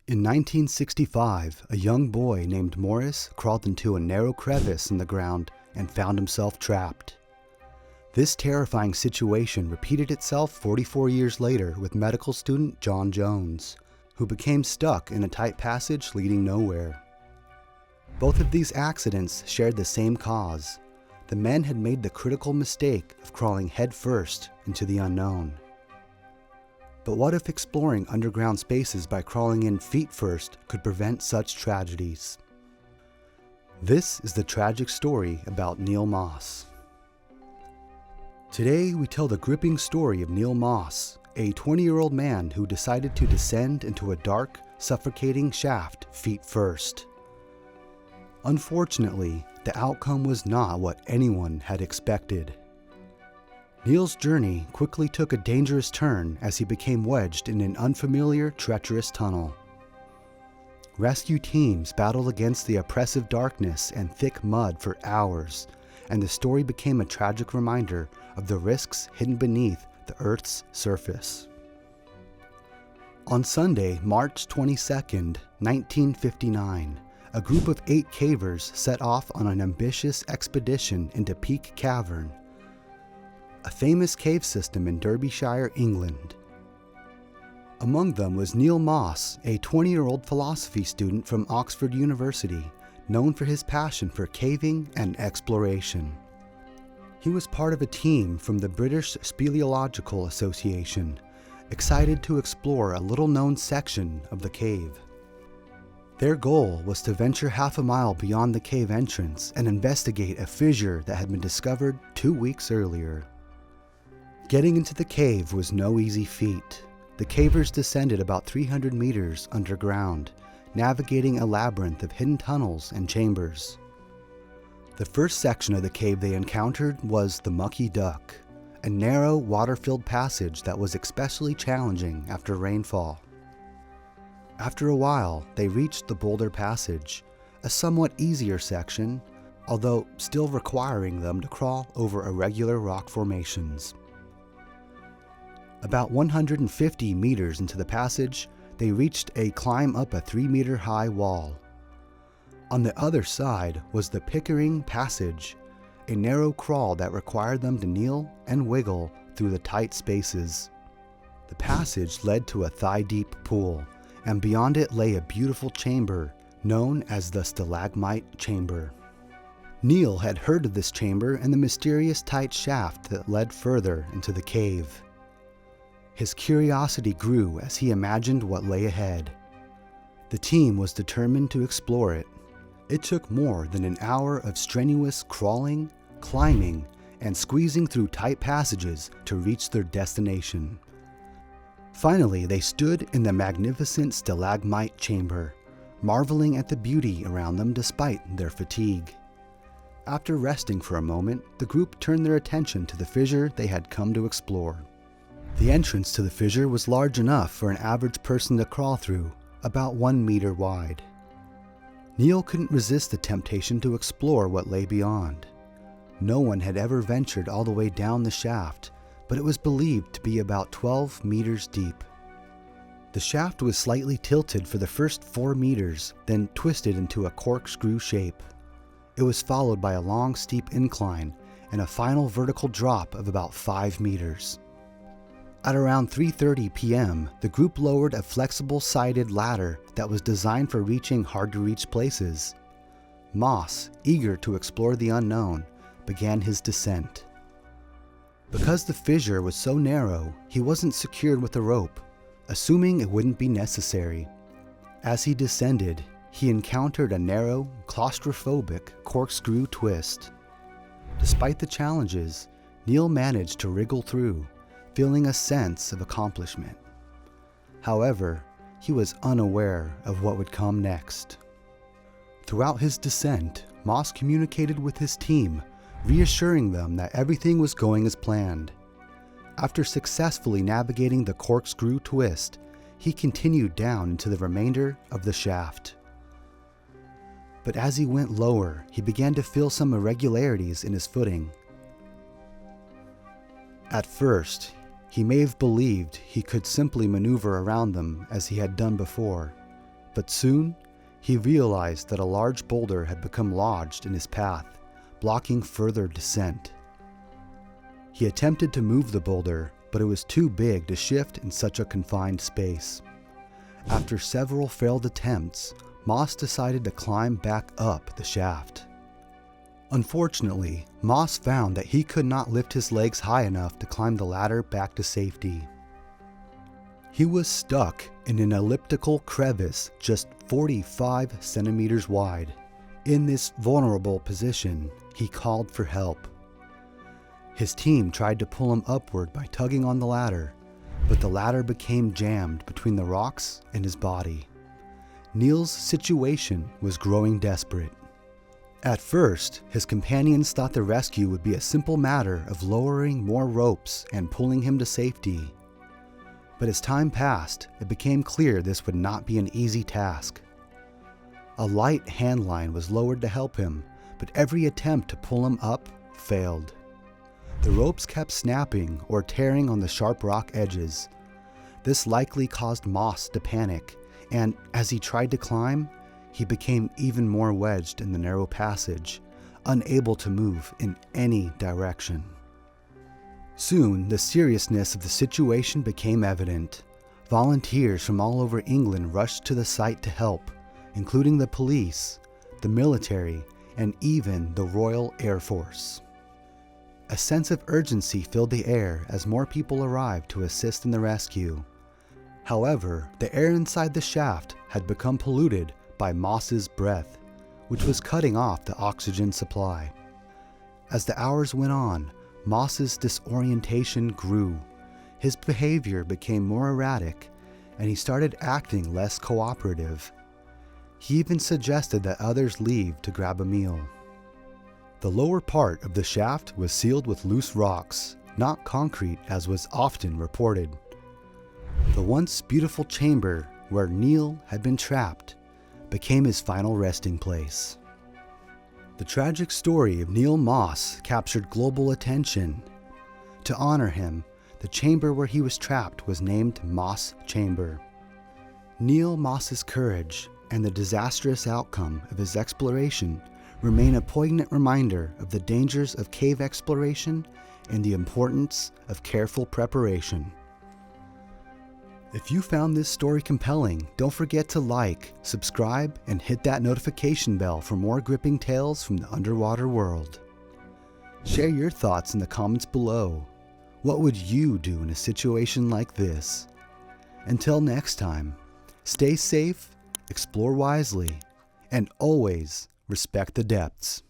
In 1965, a young boy named Morris crawled into a narrow crevice in the ground and found himself trapped. This terrifying situation repeated itself 44 years later with medical student John Jones, who became stuck in a tight passage leading nowhere. Both of these accidents shared the same cause. The men had made the critical mistake of crawling headfirst into the unknown. But what if exploring underground spaces by crawling in feet first could prevent such tragedies? This is the tragic story about Neil Moss. Today we tell the gripping story of Neil Moss, a 20-year-old man who decided to descend into a dark, suffocating shaft feet first. Unfortunately, the outcome was not what anyone had expected. Neil's journey quickly took a dangerous turn as he became wedged in an unfamiliar, treacherous tunnel. Rescue teams battled against the oppressive darkness and thick mud for hours, and the story became a tragic reminder of the risks hidden beneath the Earth's surface. On Sunday, March 22, 1959, a group of 8 cavers set off on an ambitious expedition into Peak Cavern, a famous cave system in Derbyshire, England. Among them was Neil Moss, a 20-year-old philosophy student from Oxford University, known for his passion for caving and exploration. He was part of a team from the British Speleological Association, excited to explore a little-known section of the cave. Their goal was to venture half a mile beyond the cave entrance and investigate a fissure that had been discovered 2 weeks earlier. Getting into the cave was no easy feat. The cavers descended about 300 meters underground, navigating a labyrinth of hidden tunnels and chambers. The first section of the cave they encountered was the Mucky Duck, a narrow, water-filled passage that was especially challenging after rainfall. After a while, they reached the Boulder Passage, a somewhat easier section, although still requiring them to crawl over irregular rock formations. About 150 meters into the passage, they reached a climb up a 3-meter-high wall. On the other side was the Pickering Passage, a narrow crawl that required them to kneel and wiggle through the tight spaces. The passage led to a thigh-deep pool, and beyond it lay a beautiful chamber known as the Stalagmite Chamber. Neil had heard of this chamber and the mysterious tight shaft that led further into the cave. His curiosity grew as he imagined what lay ahead. The team was determined to explore it. It took more than an hour of strenuous crawling, climbing, and squeezing through tight passages to reach their destination. Finally, they stood in the magnificent stalagmite chamber, marveling at the beauty around them despite their fatigue. After resting for a moment, the group turned their attention to the fissure they had come to explore. The entrance to the fissure was large enough for an average person to crawl through, about 1 meter wide. Neil couldn't resist the temptation to explore what lay beyond. No one had ever ventured all the way down the shaft, but it was believed to be about 12 meters deep. The shaft was slightly tilted for the first 4 meters, then twisted into a corkscrew shape. It was followed by a long, steep incline and a final vertical drop of about 5 meters. At around 3:30 p.m., the group lowered a flexible sided ladder that was designed for reaching hard-to-reach places. Moss, eager to explore the unknown, began his descent. Because the fissure was so narrow, he wasn't secured with a rope, assuming it wouldn't be necessary. As he descended, he encountered a narrow, claustrophobic corkscrew twist. Despite the challenges, Neil managed to wriggle through, feeling a sense of accomplishment. However, he was unaware of what would come next. Throughout his descent, Moss communicated with his team, reassuring them that everything was going as planned. After successfully navigating the corkscrew twist, he continued down into the remainder of the shaft. But as he went lower, he began to feel some irregularities in his footing. At first, he may have believed he could simply maneuver around them as he had done before, but soon he realized that a large boulder had become lodged in his path, blocking further descent. He attempted to move the boulder, but it was too big to shift in such a confined space. After several failed attempts, Moss decided to climb back up the shaft. Unfortunately, Moss found that he could not lift his legs high enough to climb the ladder back to safety. He was stuck in an elliptical crevice just 45 centimeters wide. In this vulnerable position, he called for help. His team tried to pull him upward by tugging on the ladder, but the ladder became jammed between the rocks and his body. Neil's situation was growing desperate. At first, his companions thought the rescue would be a simple matter of lowering more ropes and pulling him to safety. But as time passed, it became clear this would not be an easy task. A light hand line was lowered to help him, but every attempt to pull him up failed. The ropes kept snapping or tearing on the sharp rock edges. This likely caused Moss to panic, and as he tried to climb, he became even more wedged in the narrow passage, unable to move in any direction. Soon, the seriousness of the situation became evident. Volunteers from all over England rushed to the site to help, including the police, the military, and even the Royal Air Force. A sense of urgency filled the air as more people arrived to assist in the rescue. However, the air inside the shaft had become polluted by Moss's breath, which was cutting off the oxygen supply. As the hours went on, Moss's disorientation grew. His behavior became more erratic, and he started acting less cooperative. He even suggested that others leave to grab a meal. The lower part of the shaft was sealed with loose rocks, not concrete as was often reported. The once beautiful chamber where Neil had been trapped became his final resting place. The tragic story of Neil Moss captured global attention. To honor him, the chamber where he was trapped was named Moss Chamber. Neil Moss's courage and the disastrous outcome of his exploration remain a poignant reminder of the dangers of cave exploration and the importance of careful preparation. If you found this story compelling, don't forget to like, subscribe, and hit that notification bell for more gripping tales from the underwater world. Share your thoughts in the comments below. What would you do in a situation like this? Until next time, stay safe, explore wisely, and always respect the depths.